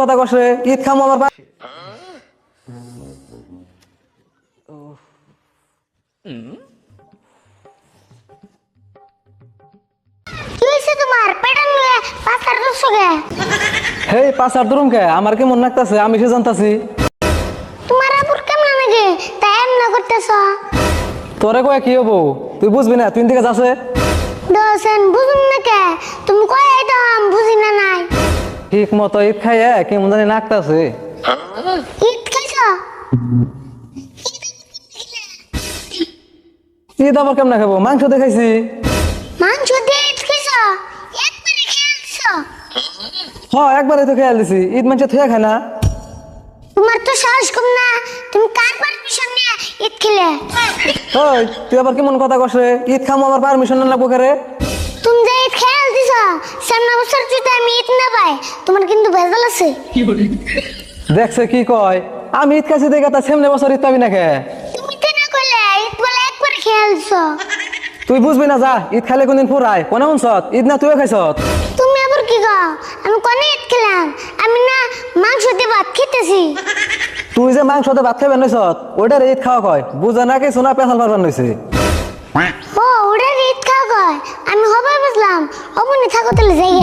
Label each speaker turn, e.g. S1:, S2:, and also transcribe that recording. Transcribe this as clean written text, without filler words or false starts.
S1: কথা কস রে? ঈদ খামো আবার
S2: কি হইছে তোমার পেটান নিয়ে পাঁচটার দশো গে?
S1: হেই পাঁচ আর ধরুম কে? আমার কি মন রাখতেছে? আমি সে জানতাছি।
S2: তোমার আপুর কেমন লাগে তাই এমন করতেছ?
S1: তোরে কয়ে কি হবো? তুই বুঝবি না, তুই দিকে যাচ্ছে।
S2: দোসেন বুঝুন না কে? তুমি কই আইতো বুঝি না নাই।
S1: ঠিক মতো ঈদ খাইয়ে কেমন জানি নাকতাছে।
S2: ঈদ খাইছ?
S1: ঈদ আবার কেমন খাবো? মাংস দেখাইছি।
S2: মাংস দিয়ে ঈদ খাইছ? একবারে খেয়েছ?
S1: একবারে তো খেয়াল দিছি। ঈদ মাংস থুয়া খায় না।
S2: তোমার তো সাহস কম না, তুমি কার পারমিশন নিয়ে ঈদ খেলে?
S1: ওই তুই আবার কেমন কথা কস রে? ঈদ খামো আবার পারমিশন না লাগবো রে?
S2: তুমি যে ঈদ খেয়াল দিছ, সামনে বছর যদি আমি ঈদ না পাই, তোমার কিন্তু ভেজাল আছে।
S1: দেখছে কি কয়? আমি ঈদ খাইছি দেখে তা সামনে বছর ঈদ পাবি না খে?
S2: তুমি তো না কইলে ঈদ বলে একবারে খেয়াল দিছ।
S1: তুই বুঝবি না, যা ঈদ খাইলে কোনদিন ফুরায় কোনে শুনছত? ঈদ না তুইও খাইছত?
S2: তুমি আবার কি কও? আমি কোনে ঈদ খেলাম? আমি না মাংস দিয়ে ভাত খেতেছি।
S1: তুই যে মাংসতে ভাত খাইবেন নইছত, ওইটার ঈদ খাওয়া কয়। বুঝে না কি শোনা পেছাল পারবেন নইছে।
S2: ও ওটা ঈদ খাওয়া কয়? আমি হবে বুঝলাম। অমনি থাকো তাহলে যাই।